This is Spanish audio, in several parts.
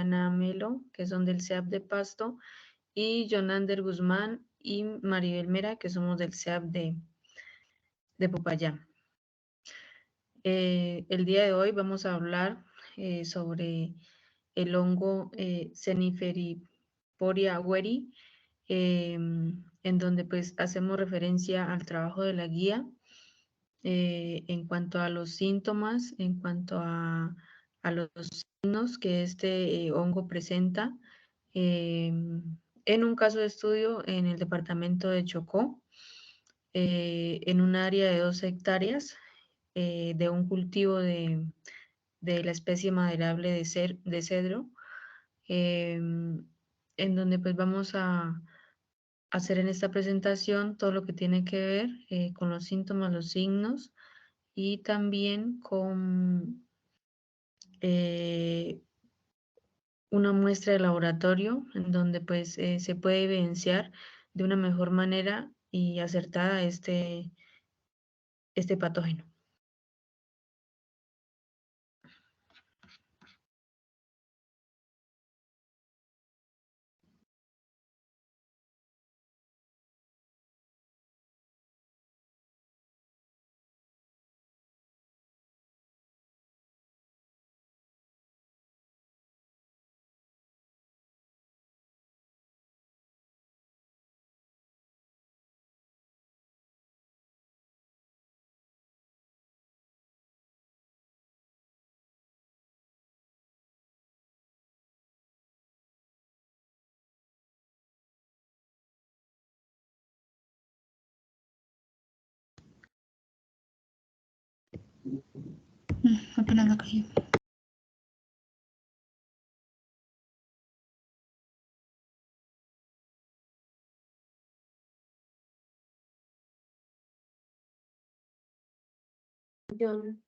Diana Melo, que son del CEAP de Pasto, y Jonander Guzmán y Maribel Mera, que somos del CEAP de Popayán. El día de hoy vamos a hablar sobre el hongo Ceniferiporia weri, en donde pues hacemos referencia al trabajo de la guía en cuanto a los síntomas, en cuanto a los signos que este hongo presenta. En un caso de estudio en el departamento de Chocó, en un área de 2 hectáreas de un cultivo de la especie maderable de cedro, en donde pues vamos a hacer en esta presentación todo lo que tiene que ver con los síntomas, los signos y también con una muestra de laboratorio en donde pues se puede evidenciar de una mejor manera y acertada este patógeno. Apenas me cayó. John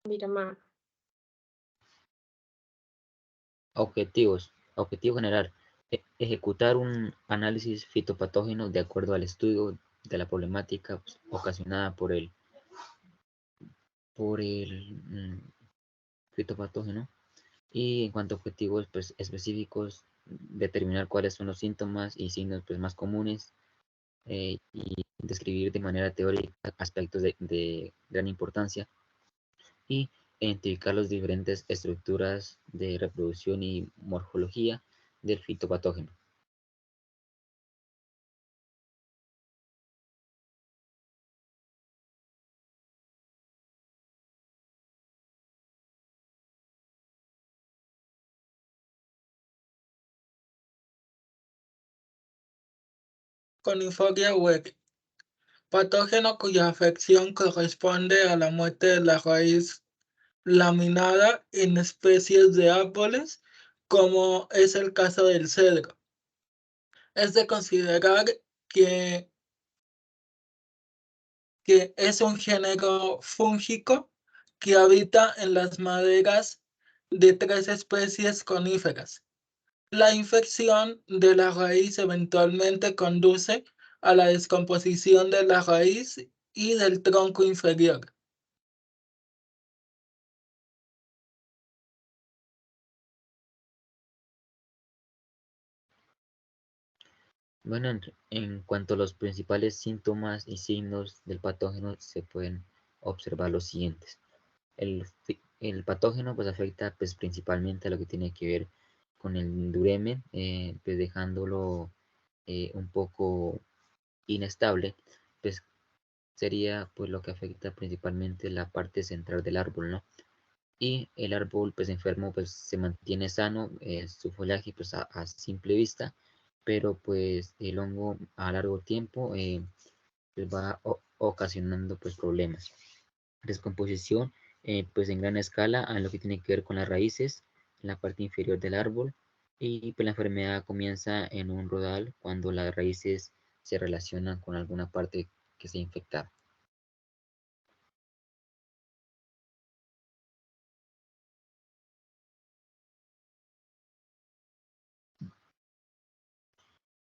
Miramar. Objetivos. Objetivo general. Ejecutar un análisis fitopatógeno de acuerdo al estudio de la problemática pues, ocasionada por el fitopatógeno. Y en cuanto a objetivos pues, específicos, determinar cuáles son los síntomas y signos pues, más comunes y describir de manera teórica aspectos de gran importancia y identificar las diferentes estructuras de reproducción y morfología del fitopatógeno. Conifolia weri, patógeno cuya afección corresponde a la muerte de la raíz laminada en especies de árboles, como es el caso del cedro. Es de considerar que es un género fúngico que habita en las maderas de 3 especies coníferas. La infección de la raíz eventualmente conduce a la descomposición de la raíz y del tronco inferior. Bueno, en cuanto a los principales síntomas y signos del patógeno, se pueden observar los siguientes. El patógeno pues, afecta pues, principalmente a lo que tiene que ver con el duramen, pues, dejándolo un poco inestable, pues sería pues, lo que afecta principalmente la parte central del árbol, ¿no? Y el árbol pues enfermo pues se mantiene sano, su follaje pues a simple vista, pero pues el hongo a largo tiempo pues, va ocasionando pues problemas. Descomposición pues en gran escala a lo que tiene que ver con las raíces, en la parte inferior del árbol, y pues la enfermedad comienza en un rodal cuando las raíces se relacionan con alguna parte que se infectada.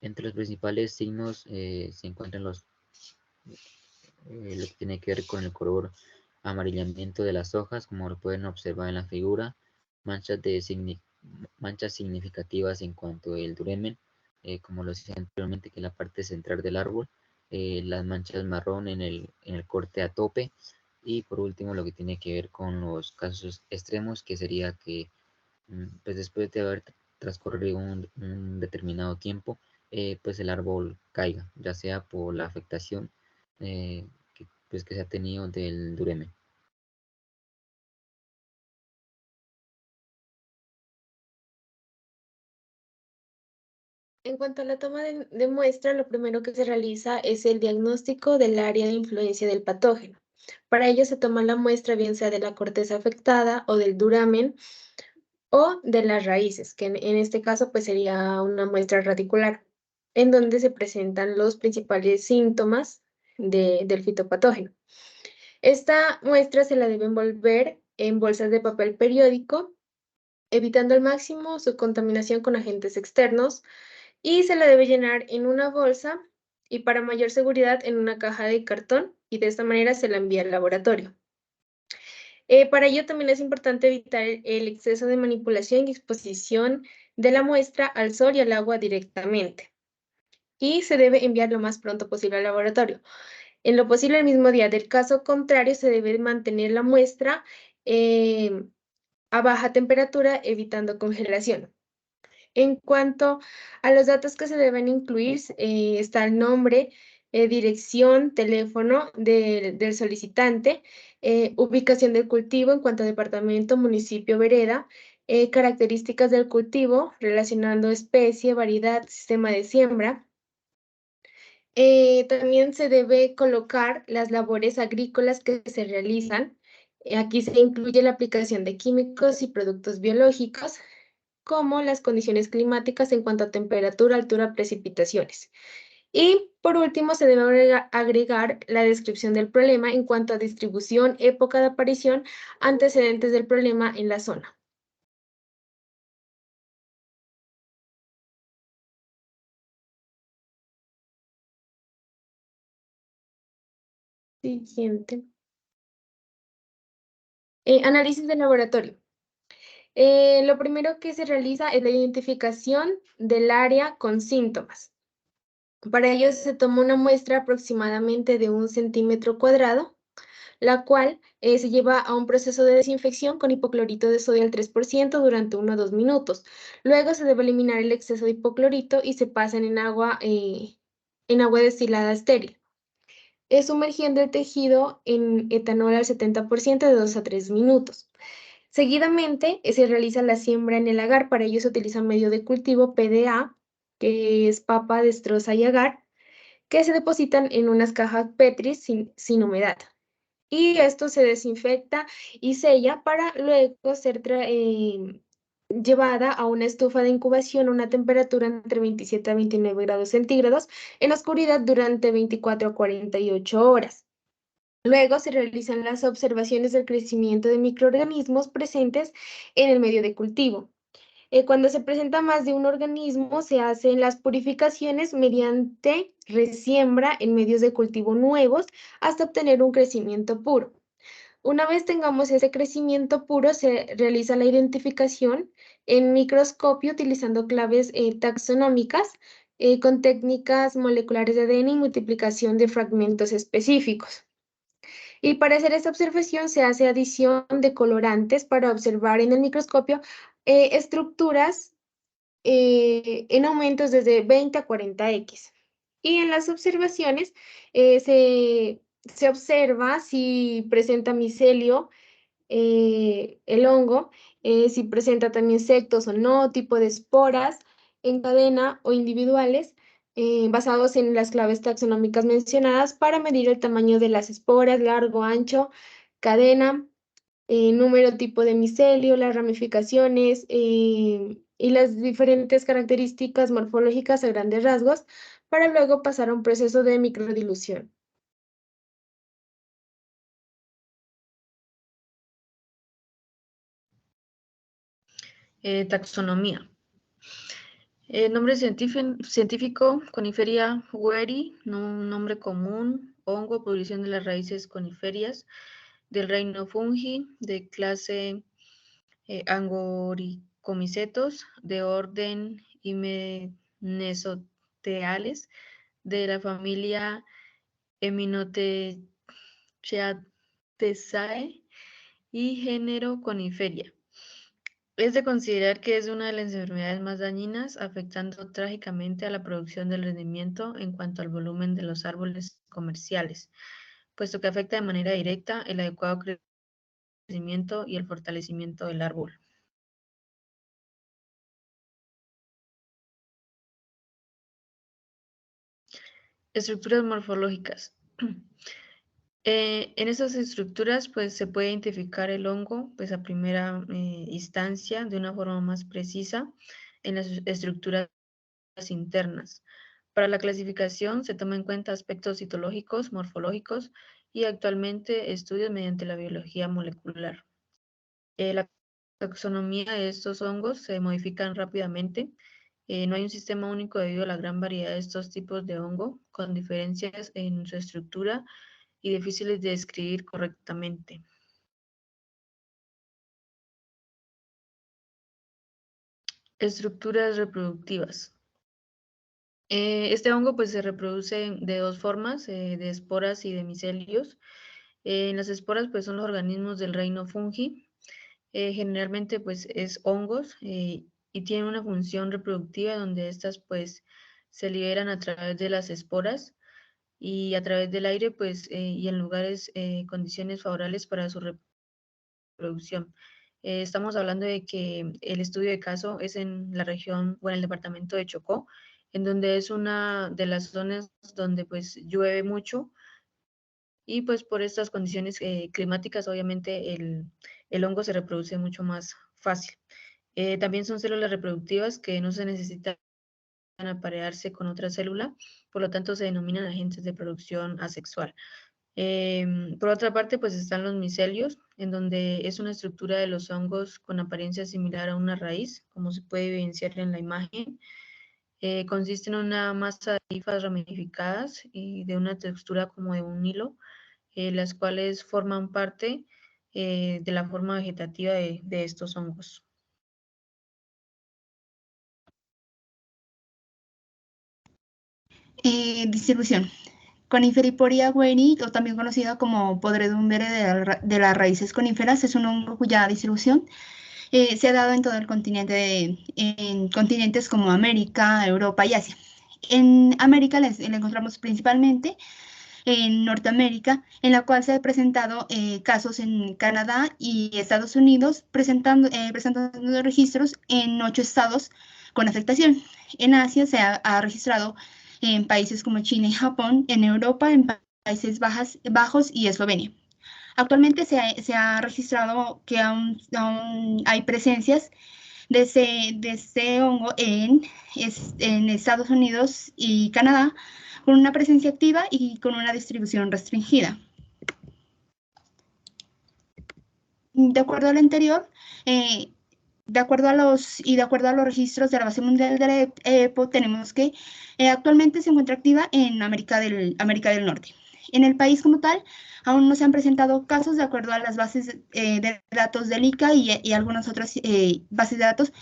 Entre los principales signos se encuentran lo que tiene que ver con el color amarillamiento de las hojas, como lo pueden observar en la figura, manchas significativas en cuanto al duramen, como lo decía anteriormente, que es la parte central del árbol, las manchas marrón en el corte a tope, y por último lo que tiene que ver con los casos extremos, que sería que pues después de haber transcurrido un determinado tiempo, pues el árbol caiga, ya sea por la afectación que se ha tenido del duramen. En cuanto a la toma de muestra, lo primero que se realiza es el diagnóstico del área de influencia del patógeno. Para ello se toma la muestra bien sea de la corteza afectada o del duramen o de las raíces, que en este caso pues sería una muestra radicular, en donde se presentan los principales síntomas del fitopatógeno. Esta muestra se la debe envolver en bolsas de papel periódico, evitando al máximo su contaminación con agentes externos, y se la debe llenar en una bolsa y para mayor seguridad en una caja de cartón, y de esta manera se la envía al laboratorio. Para ello también es importante evitar el exceso de manipulación y exposición de la muestra al sol y al agua directamente. Y se debe enviar lo más pronto posible al laboratorio. En lo posible el mismo día. Del caso contrario, se debe mantener la muestra a baja temperatura, evitando congelación. En cuanto a los datos que se deben incluir, está el nombre, dirección, teléfono del solicitante, ubicación del cultivo en cuanto a departamento, municipio, vereda, características del cultivo, relacionando especie, variedad, sistema de siembra. También se debe colocar las labores agrícolas que se realizan. Aquí se incluye la aplicación de químicos y productos biológicos, como las condiciones climáticas en cuanto a temperatura, altura, precipitaciones. Y por último, se debe agregar la descripción del problema en cuanto a distribución, época de aparición, antecedentes del problema en la zona. Siguiente. Análisis de laboratorio. Lo primero que se realiza es la identificación del área con síntomas. Para ello se toma una muestra aproximadamente de 1 centímetro cuadrado, la cual se lleva a un proceso de desinfección con hipoclorito de sodio al 3% durante 1 a 2 minutos. Luego se debe eliminar el exceso de hipoclorito y se pasan en agua destilada estéril, sumergiendo el tejido en etanol al 70% de 2 a 3 minutos. Seguidamente se realiza la siembra en el agar. Para ello se utiliza medio de cultivo PDA, que es papa, destroza y agar, que se depositan en unas cajas Petri sin humedad. Y esto se desinfecta y sella para luego ser llevada a una estufa de incubación a una temperatura entre 27 a 29 grados centígrados en la oscuridad durante 24 a 48 horas. Luego se realizan las observaciones del crecimiento de microorganismos presentes en el medio de cultivo. Cuando se presenta más de un organismo, se hacen las purificaciones mediante resiembra en medios de cultivo nuevos hasta obtener un crecimiento puro. Una vez tengamos ese crecimiento puro, se realiza la identificación en microscopio utilizando claves taxonómicas con técnicas moleculares de ADN y multiplicación de fragmentos específicos. Y para hacer esta observación se hace adición de colorantes para observar en el microscopio estructuras en aumentos desde 20 a 40x. Y en las observaciones se observa si presenta micelio, el hongo, si presenta también insectos o no, tipo de esporas en cadena o individuales, basados en las claves taxonómicas mencionadas para medir el tamaño de las esporas, largo, ancho, cadena, número, tipo de micelio, las ramificaciones y las diferentes características morfológicas a grandes rasgos, para luego pasar a un proceso de microdilución. Taxonomía. Nombre científico, coniferia weri, nombre común, hongo, producción de las raíces coniferias. del reino fungi, de clase Angoricomicetos, de orden Hymenesoteales, de la familia Emminotechaceae y género Coniferia. Es de considerar que es una de las enfermedades más dañinas, afectando trágicamente a la producción del rendimiento en cuanto al volumen de los árboles comerciales, puesto que afecta de manera directa el adecuado crecimiento y el fortalecimiento del árbol. Estructuras morfológicas. En esas estructuras pues se puede identificar el hongo pues a primera instancia de una forma más precisa en las estructuras internas. Para la clasificación se toma en cuenta aspectos citológicos, morfológicos y actualmente estudios mediante la biología molecular. La taxonomía de estos hongos se modifican rápidamente. No hay un sistema único debido a la gran variedad de estos tipos de hongo, con diferencias en su estructura y difíciles de describir correctamente. Estructuras reproductivas. Este hongo pues se reproduce de dos formas, de esporas y de micelios. En las esporas pues son los organismos del reino fungi. Generalmente pues es hongos y tienen una función reproductiva donde estas pues se liberan a través de las esporas y a través del aire pues y en lugares, condiciones favorables para su reproducción. Estamos hablando de que el estudio de caso es en la región o en el departamento de Chocó, en donde es una de las zonas donde pues llueve mucho y pues por estas condiciones climáticas obviamente el hongo se reproduce mucho más fácil. También son células reproductivas que no se necesitan aparearse con otra célula, por lo tanto se denominan agentes de producción asexual. Por otra parte, pues están los micelios, en donde es una estructura de los hongos con apariencia similar a una raíz, como se puede evidenciar en la imagen. Consiste en una masa de hifas ramificadas y de una textura como de un hilo, las cuales forman parte de la forma vegetativa de estos hongos. Distribución. Coniferiporia gueri, o también conocida como podredumbre de las raíces coníferas, es un hongo cuya distribución se ha dado en todo el continente, en continentes como América, Europa y Asia. En América le encontramos principalmente en Norteamérica, en la cual se han presentado casos en Canadá y Estados Unidos, presentando registros en 8 estados con afectación. En Asia se ha registrado en países como China y Japón, en Europa, en Países Bajos y Eslovenia. Actualmente se ha registrado que aún hay presencias de este hongo en Estados Unidos y Canadá, con una presencia activa y con una distribución restringida. De acuerdo al anterior, de acuerdo a los registros de la Base Mundial de la EPO, tenemos que actualmente se encuentra activa en América del Norte. En el país como tal, aún no se han presentado casos de acuerdo a las bases de datos del ICA y algunas otras bases de datos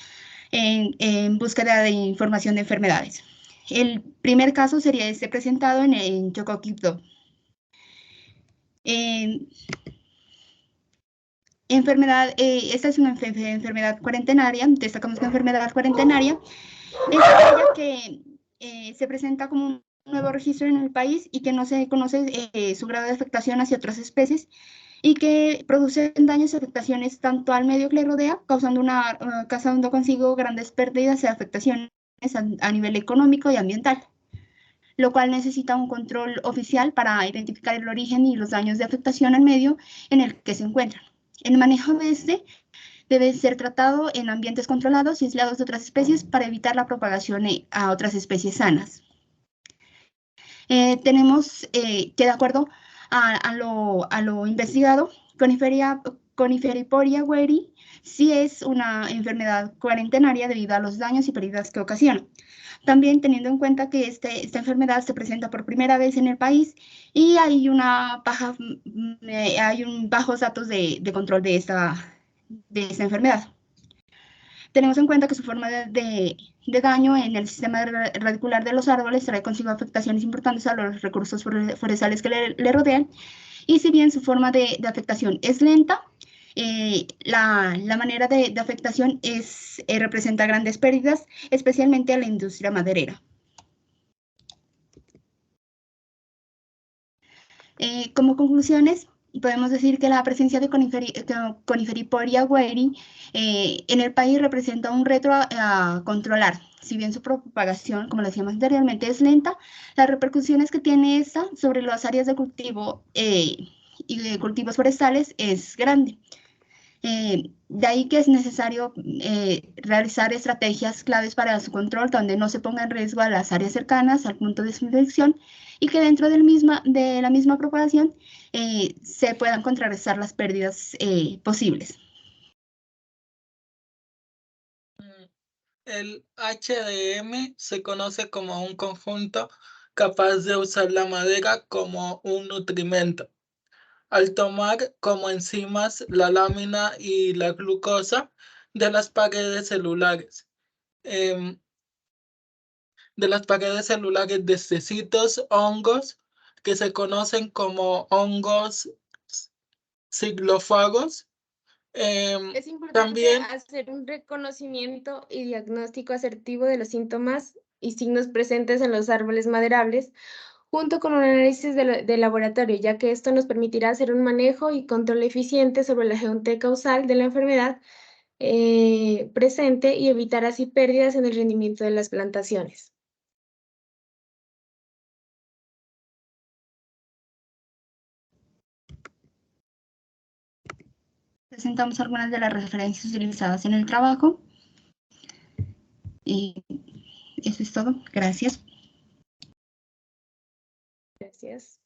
en búsqueda de información de enfermedades. El primer caso sería este presentado en Chocoquipto. Esta es una enfermedad cuarentenaria. Destacamos que la enfermedad cuarentenaria es aquella que se presenta como un nuevo registro en el país y que no se conoce su grado de afectación hacia otras especies y que produce daños y afectaciones tanto al medio que le rodea, causando consigo grandes pérdidas y afectaciones a nivel económico y ambiental, lo cual necesita un control oficial para identificar el origen y los daños de afectación al medio en el que se encuentran. El manejo de este debe ser tratado en ambientes controlados y aislados de otras especies para evitar la propagación a otras especies sanas. Tenemos que, de acuerdo a lo investigado, Coniferiporia weri sí es una enfermedad cuarentenaria debido a los daños y pérdidas que ocasiona. También teniendo en cuenta que esta enfermedad se presenta por primera vez en el país y hay bajos datos de control de esta enfermedad. Tenemos en cuenta que su forma de daño en el sistema radicular de los árboles trae consigo afectaciones importantes a los recursos forestales que le rodean, y si bien su forma de afectación es lenta, la manera de afectación representa grandes pérdidas, especialmente a la industria maderera. Como conclusiones, podemos decir que la presencia de Coniferiporia weri en el país representa un reto a controlar. Si bien su propagación, como lo decíamos anteriormente, es lenta, las repercusiones que tiene esta sobre las áreas de cultivo y de cultivos forestales es grande. De ahí que es necesario realizar estrategias claves para su control, donde no se ponga en riesgo a las áreas cercanas al punto de su infección y que dentro de la misma propagación se puedan contrarrestar las pérdidas posibles. El HDM se conoce como un conjunto capaz de usar la madera como un nutrimento. Al tomar como enzimas la lámina y la glucosa de las paredes celulares, de cecitos, hongos, que se conocen como hongos ciclófagos. Es importante También hacer un reconocimiento y diagnóstico asertivo de los síntomas y signos presentes en los árboles maderables, junto con un análisis de laboratorio, ya que esto nos permitirá hacer un manejo y control eficiente sobre la agente causal de la enfermedad presente y evitar así pérdidas en el rendimiento de las plantaciones. Presentamos algunas de las referencias utilizadas en el trabajo. Y eso es todo. Gracias. Gracias.